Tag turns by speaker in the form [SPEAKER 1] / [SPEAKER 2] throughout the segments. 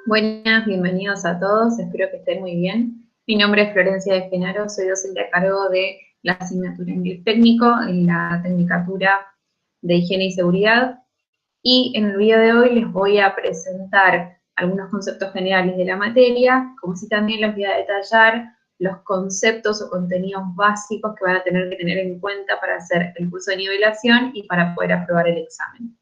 [SPEAKER 1] Buenas, bienvenidos a todos, espero que estén muy bien. Mi nombre es Florencia de Genaro, soy docente a cargo de la asignatura Inglés Técnico en la Tecnicatura de Higiene y Seguridad. Y en el video de hoy les voy a presentar algunos conceptos generales de la materia, como si también les voy a detallar los conceptos o contenidos básicos que van a tener que tener en cuenta para hacer el curso de nivelación y para poder aprobar el examen.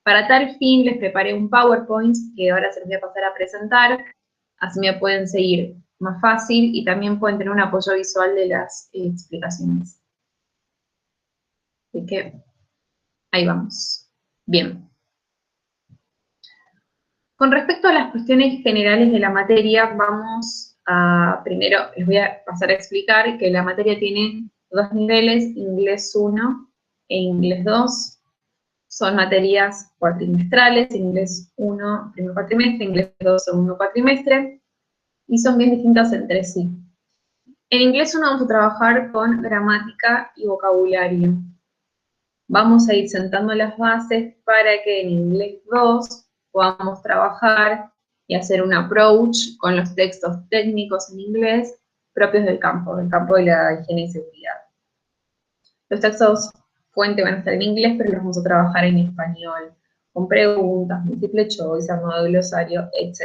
[SPEAKER 1] Para tal fin les preparé un PowerPoint que ahora se los voy a pasar a presentar, así me pueden seguir más fácil y también pueden tener un apoyo visual de las explicaciones. Así que ahí vamos. Bien. Con respecto a las cuestiones generales de la materia, vamos a, primero les voy a pasar a explicar que la materia tiene dos niveles, Inglés 1 e Inglés 2. Son materias cuatrimestrales, Inglés 1, primer cuatrimestre, Inglés 2, segundo cuatrimestre, y son bien distintas entre sí. En Inglés 1 vamos a trabajar con gramática y vocabulario. Vamos a ir sentando las bases para que en Inglés 2 podamos trabajar y hacer un approach con los textos técnicos en inglés propios del campo de la higiene y seguridad. Los textos fuente van a estar en inglés, pero los vamos a trabajar en español, con preguntas, múltiple choice, armado de glosario, etc.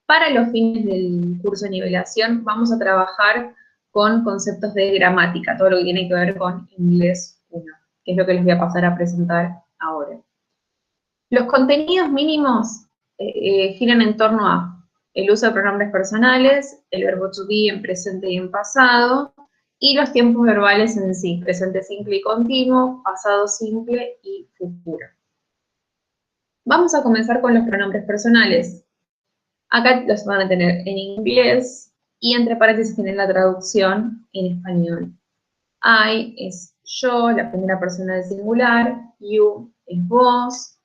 [SPEAKER 1] Para los fines del curso de nivelación vamos a trabajar con conceptos de gramática, todo lo que tiene que ver con Inglés 1, que es lo que les voy a pasar a presentar ahora. Los contenidos mínimos giran en torno a el uso de pronombres personales, el verbo to be en presente y en pasado, y los tiempos verbales en sí, presente simple y continuo, pasado simple y futuro. Vamos a comenzar con los pronombres personales. Acá los van a tener en inglés y entre paréntesis tienen la traducción en español. I es yo, la primera persona del singular, you es vos,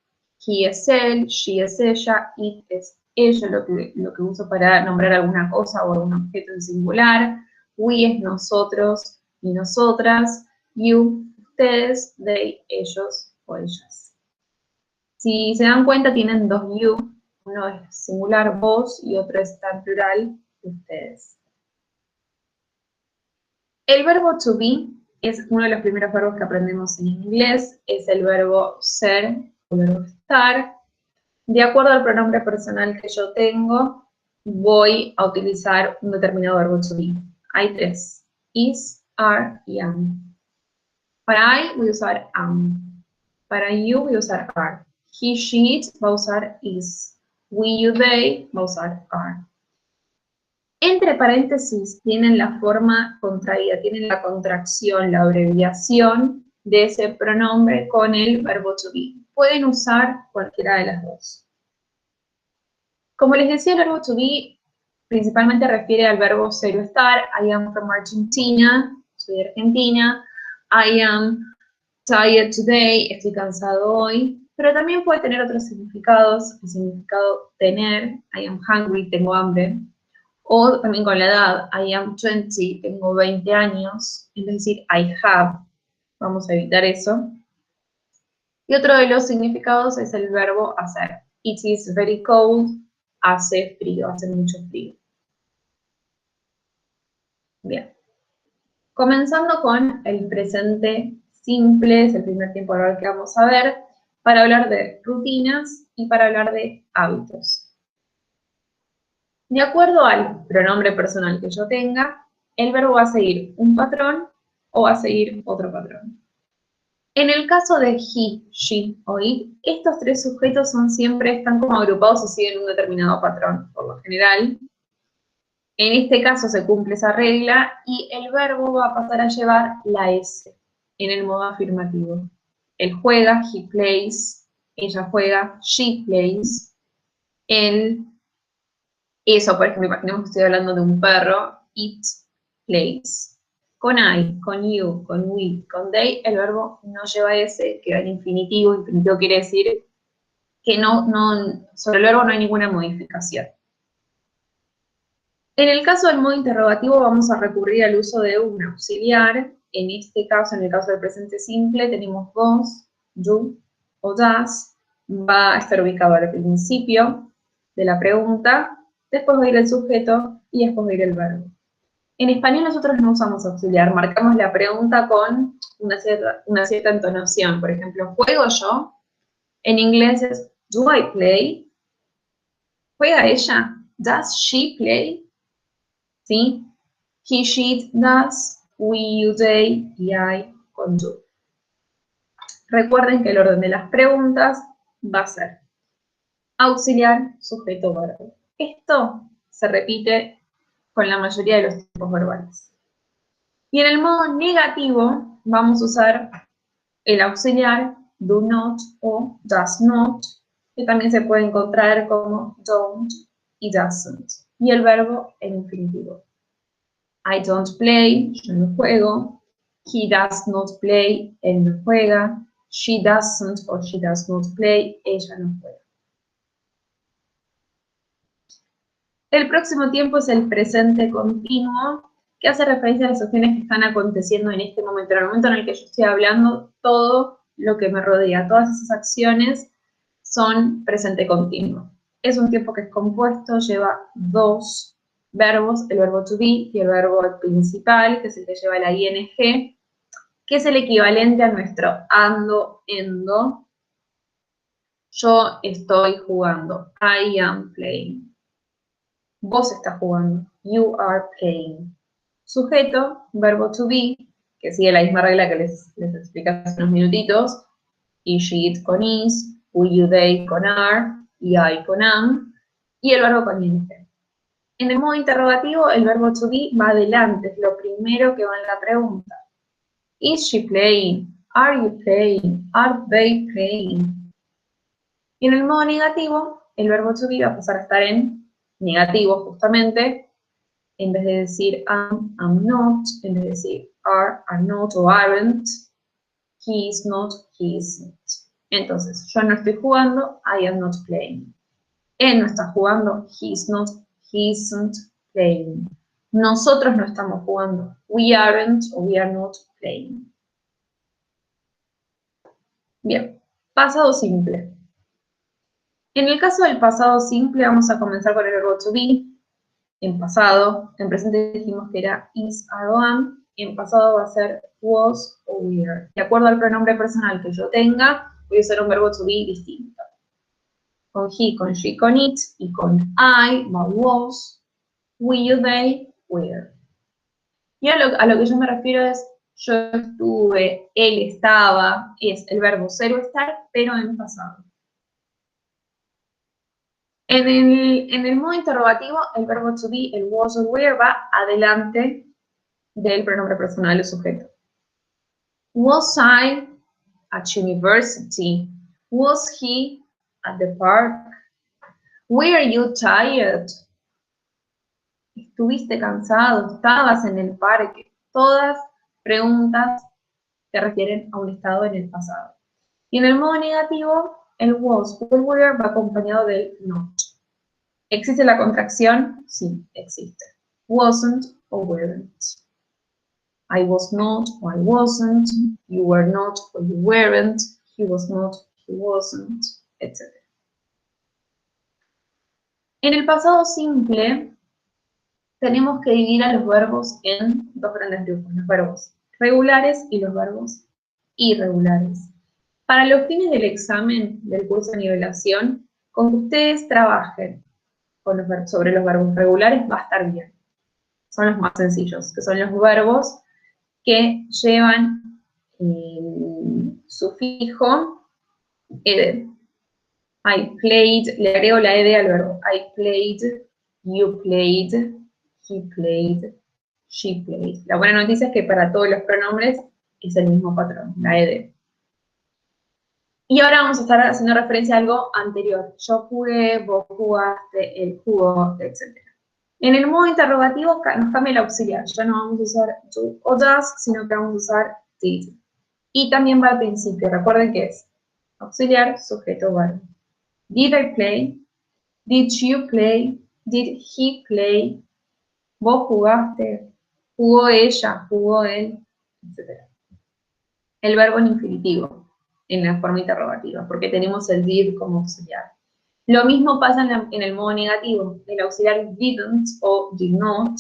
[SPEAKER 1] he es él, she es ella, it es ella, lo que uso para nombrar alguna cosa o algún objeto en singular, we es nosotros y nosotras, you, ustedes, they, ellos o ellas. Si se dan cuenta tienen dos you, uno es singular, vos, y otro está en plural, ustedes. El verbo to be es uno de los primeros verbos que aprendemos en inglés, es el verbo ser, o el verbo estar. De acuerdo al pronombre personal que yo tengo, voy a utilizar un determinado verbo to be. Hay tres, is, are y am. Para I voy a usar am. Para you voy a usar are. He, she, it va a usar is. We, you, they va a usar are. Entre paréntesis tienen la forma contraída, tienen la contracción, la abreviación de ese pronombre con el verbo to be. Pueden usar cualquiera de las dos. Como les decía, el verbo to be principalmente refiere al verbo ser o estar. I am from Argentina, soy de Argentina. I am tired today, estoy cansado hoy. Pero también puede tener otros significados, el significado tener, I am hungry, tengo hambre. O también con la edad, I am 20, tengo 20 años, es decir, I have, vamos a evitar eso. Y otro de los significados es el verbo hacer. It is very cold, hace frío, hace mucho frío. Bien. Comenzando con el presente simple, es el primer tiempo verbal que vamos a ver, para hablar de rutinas y para hablar de hábitos. De acuerdo al pronombre personal que yo tenga, el verbo va a seguir un patrón o va a seguir otro patrón. En el caso de he, she o it, estos tres sujetos están como agrupados y siguen un determinado patrón, por lo general. En este caso se cumple esa regla y el verbo va a pasar a llevar la S en el modo afirmativo. Él juega, he plays, ella juega, she plays, él. Eso, por ejemplo, imaginemos que estoy hablando de un perro, it plays. Con I, con you, con we, con they, el verbo no lleva ese, queda en infinitivo. Infinitivo quiere decir que sobre el verbo no hay ninguna modificación. En el caso del modo interrogativo vamos a recurrir al uso de un auxiliar. En este caso, en el caso del presente simple, tenemos dos, you o das, va a estar ubicado al principio. de la pregunta, después va a ir el sujeto y después va a ir el verbo. En español nosotros no usamos auxiliar, marcamos la pregunta con una cierta entonación. Por ejemplo, ¿juego yo? En inglés es, do I play? ¿Juega ella? Does she play? ¿Sí? He, she, does, we, you, they, y I con do. Recuerden que el orden de las preguntas va a ser auxiliar, sujeto, verbo. Esto se repite con la mayoría de los tiempos verbales. Y en el modo negativo vamos a usar el auxiliar do not o does not, que también se puede encontrar como don't y doesn't. Y el verbo en infinitivo. I don't play, yo no juego. He does not play, él no juega. She doesn't or she does not play, ella no juega. El próximo tiempo es el presente continuo, que hace referencia a las acciones que están aconteciendo en este momento. En el momento en el que yo estoy hablando, todo lo que me rodea, todas esas acciones son presente continuo. Es un tiempo que es compuesto, lleva dos verbos, el verbo to be y el verbo principal, que es el que lleva la ing, que es el equivalente a nuestro ando, endo. Yo estoy jugando. I am playing. Vos estás jugando. You are playing. Sujeto, verbo to be, que sigue la misma regla que les expliqué hace unos minutitos. He, she, it con is, we, you, they con are, y I con am, y el verbo con ing. En el modo interrogativo, el verbo to be va adelante, es lo primero que va en la pregunta. Is she playing? Are you playing? Are they playing? Y en el modo negativo, el verbo to be va a pasar a estar en negativo, justamente, en vez de decir am not, en vez de decir are not o aren't, he is not, he isn't. Entonces, yo no estoy jugando, I am not playing. Él no está jugando, he is not, he isn't playing. Nosotros no estamos jugando, we aren't o we are not playing. Bien, pasado simple. En el caso del pasado simple vamos a comenzar con el verbo to be. En pasado, en presente dijimos que era is, are o am. En pasado va a ser was o were. De acuerdo al pronombre personal que yo tenga, voy a usar un verbo to be distinto. Con he, con she, con it, y con I, va was, we, you, they, were. Y a lo que yo me refiero es, yo estuve, él estaba, es el verbo ser o estar, pero en pasado. En el modo interrogativo, el verbo to be, el was o were, va adelante del pronombre personal o sujeto. Was I at university? Was he at the park? Were you tired? ¿Estuviste cansado? ¿Estabas en el parque? Todas preguntas que refieren a un estado en el pasado. Y en el modo negativo, el was o el were va acompañado del not. ¿Existe la contracción? Sí, existe. Wasn't o weren't. I was not or I wasn't. You were not or you weren't. He was not, he wasn't, etc. En el pasado simple, tenemos que dividir a los verbos en dos grandes grupos, los verbos regulares y los verbos irregulares. Para los fines del examen del curso de nivelación, con que ustedes trabajen sobre los verbos regulares va a estar bien. Son los más sencillos, que son los verbos que llevan sufijo ed. I played, le agrego la ed al verbo. I played, you played, he played, she played. La buena noticia es que para todos los pronombres es el mismo patrón, la ed. Y ahora vamos a estar haciendo referencia a algo anterior. Yo jugué, vos jugaste, él jugó, etc. En el modo interrogativo nos cambia el auxiliar. Ya no vamos a usar do o does, sino que vamos a usar did. Y también va al principio. Recuerden que es auxiliar, sujeto, verbo. Did I play? Did you play? Did he play? ¿Vos jugaste? ¿Jugó ella? ¿Jugó él? Etc. El verbo en infinitivo, en la forma interrogativa, porque tenemos el did como auxiliar. Lo mismo pasa en el modo negativo. El auxiliar didn't o did not,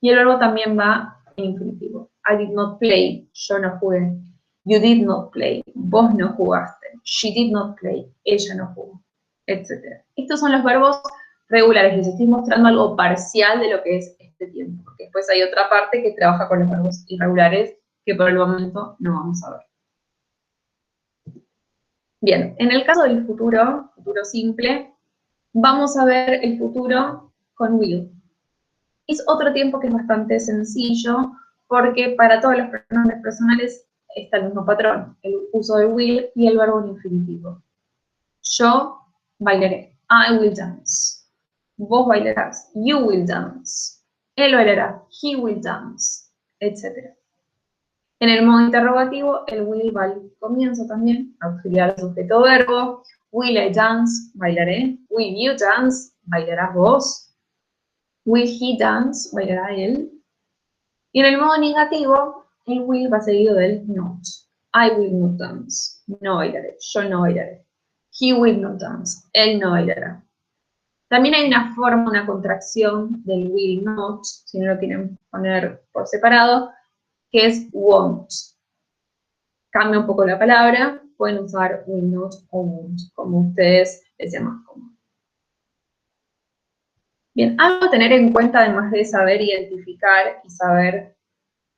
[SPEAKER 1] y el verbo también va en infinitivo. I did not play, yo no jugué. You did not play, vos no jugaste. She did not play, ella no jugó, etc. Estos son los verbos regulares. Les estoy mostrando algo parcial de lo que es este tiempo, porque después hay otra parte que trabaja con los verbos irregulares que por el momento no vamos a ver. Bien, en el caso del futuro simple, vamos a ver el futuro con will. Es otro tiempo que es bastante sencillo, porque para todos los pronombres personales está el mismo patrón, el uso de will y el verbo en infinitivo. Yo bailaré, I will dance. Vos bailarás, you will dance. Él bailará, he will dance, etc. En el modo interrogativo, el will va al comienzo también, auxiliar sujeto verbo. Will I dance? Bailaré. Will you dance? Bailarás vos. Will he dance? Bailará él. Y en el modo negativo, el will va seguido del not. I will not dance. No bailaré. Yo no bailaré. He will not dance. Él no bailará. También hay una forma, una contracción del will not, si no lo quieren poner por separado, que es won't. Cambia un poco la palabra, pueden usar will not o won't, como ustedes les sea más cómodo. Bien, algo a tener en cuenta, además de saber identificar y saber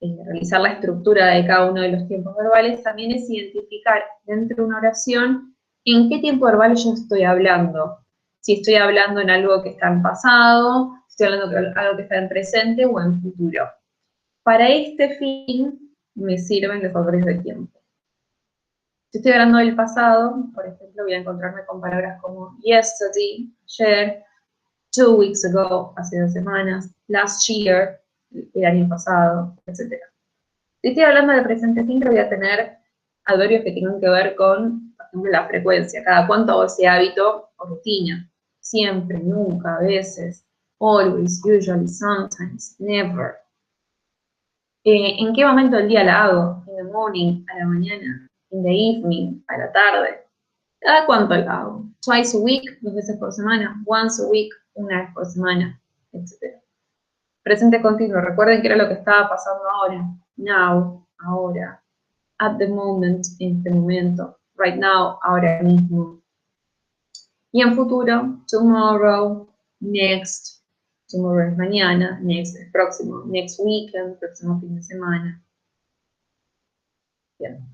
[SPEAKER 1] realizar la estructura de cada uno de los tiempos verbales, también es identificar dentro de una oración en qué tiempo verbal yo estoy hablando. Si estoy hablando en algo que está en pasado, si estoy hablando de algo que está en presente o en futuro. Para este fin me sirven los factores de tiempo. Si estoy hablando del pasado, por ejemplo, voy a encontrarme con palabras como yesterday, ayer, 2 weeks ago, hace 2 semanas, last year, el año pasado, etc. Si estoy hablando del presente simple, voy a tener adverbios que tengan que ver con, por ejemplo, la frecuencia, cada cuánto hago ese hábito o rutina. Siempre, nunca, a veces, always, usually, sometimes, never. ¿En qué momento del día la hago? In the morning, a la mañana, in the evening, a la tarde. ¿Cada cuánto la hago? Twice a week, 2 veces por semana, once a week, 1 vez por semana, etc. Presente continuo, recuerden que era lo que estaba pasando ahora. Now, ahora. At the moment, en este momento. Right now, ahora mismo. Y en futuro, tomorrow, next. Tomorrow es mañana, next es próximo. Next weekend, próximo fin de semana. Bien.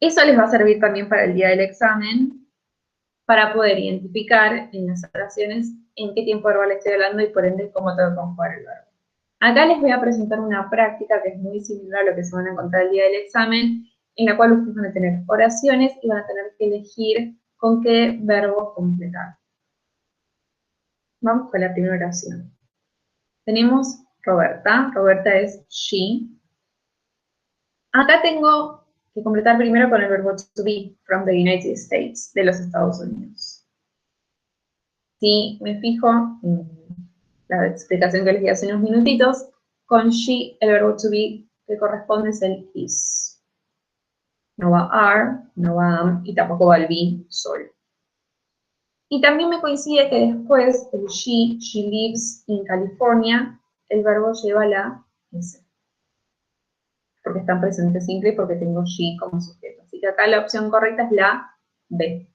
[SPEAKER 1] Eso les va a servir también para el día del examen, para poder identificar en las oraciones en qué tiempo verbal estoy hablando y por ende cómo tengo que conjugar el verbo. Acá les voy a presentar una práctica que es muy similar a lo que se van a encontrar el día del examen, en la cual ustedes van a tener oraciones y van a tener que elegir con qué verbo completar. Vamos con la primera oración. Tenemos Roberta. Roberta es she. Acá tengo que completar primero con el verbo to be, from the United States, de los Estados Unidos. Si me fijo en la explicación que les di hace unos minutitos, con she el verbo to be que corresponde es el is. No va are, no va am y tampoco va el be solo. Y también me coincide que después el she lives in California, el verbo lleva la S. Porque está en presente simple y porque tengo she como sujeto. Así que acá la opción correcta es la B.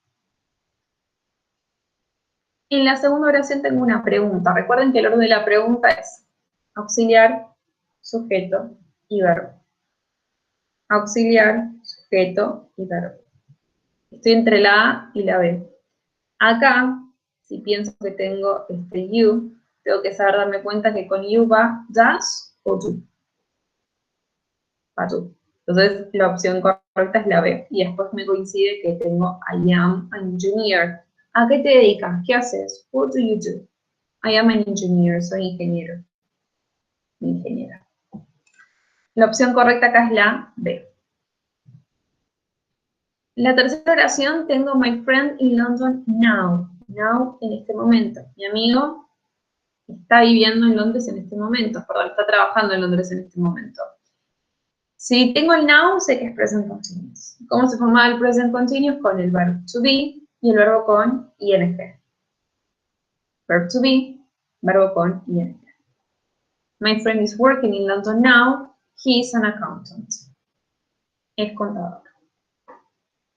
[SPEAKER 1] En la segunda oración tengo una pregunta. Recuerden que el orden de la pregunta es auxiliar, sujeto y verbo. Auxiliar, sujeto y verbo. Estoy entre la A y la B. Acá, si pienso que tengo you, tengo que saber darme cuenta que con you va does o do. Va do. Entonces, la opción correcta es la B. Y después me coincide que tengo I am an engineer. ¿A qué te dedicas? ¿Qué haces? What do you do? I am an engineer. Soy ingeniero. Ingeniera. La opción correcta acá es la B. La tercera oración tengo my friend in London now. Now, en este momento. Mi amigo está viviendo en Londres en este momento. Perdón, está trabajando en Londres en este momento. Si tengo el now, sé que es present continuous. ¿Cómo se formaba el present continuous? Con el verbo to be, y el verbo con ing. Verb to be, verbo con ing. My friend is working in London now. He is an accountant. Es contador.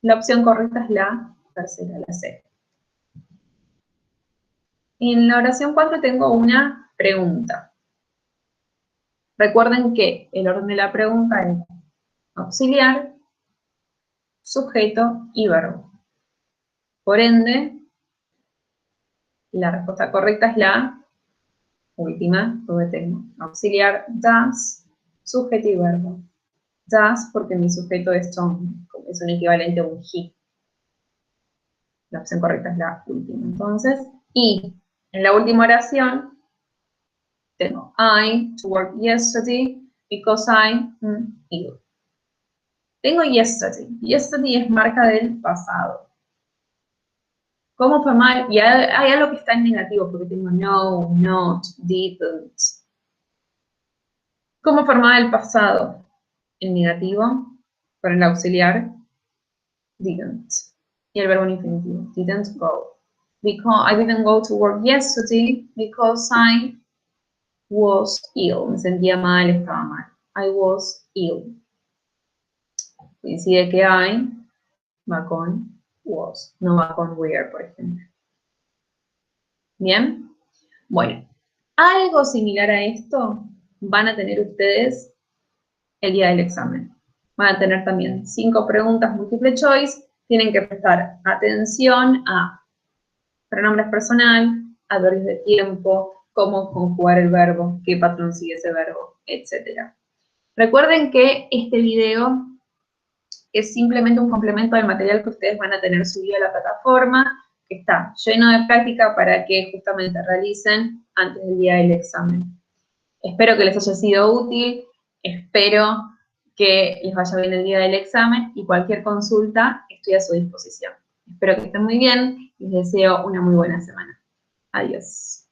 [SPEAKER 1] La opción correcta es la tercera, la C. En la oración 4 tengo una pregunta. Recuerden que el orden de la pregunta es auxiliar, sujeto y verbo. Por ende, la respuesta correcta es la última, donde tengo auxiliar, does, sujeto y verbo. Does porque mi sujeto es un equivalente a un he. La opción correcta es la última. Entonces, y en la última oración tengo I to work yesterday because I ill. Tengo yesterday. Yesterday es marca del pasado. ¿Cómo formar? Y hay algo que está en negativo, porque tengo no, not, didn't. ¿Cómo formar el pasado? En negativo, con el auxiliar, didn't. Y el verbo en infinitivo, didn't go. Because I didn't go to work yesterday because I was ill. Me sentía mal, estaba mal. I was ill. Coincide que I va con was, no va con were, por ejemplo. ¿Bien? Bueno, algo similar a esto van a tener ustedes el día del examen. Van a tener también 5 preguntas múltiple choice. Tienen que prestar atención a pronombres personal, adverbios de tiempo, cómo conjugar el verbo, qué patrón sigue ese verbo, etc. Recuerden que este video es simplemente un complemento del material que ustedes van a tener subido a la plataforma, que está lleno de práctica para que justamente realicen antes del día del examen. Espero que les haya sido útil, espero que les vaya bien el día del examen y cualquier consulta estoy a su disposición. Espero que estén muy bien y les deseo una muy buena semana. Adiós.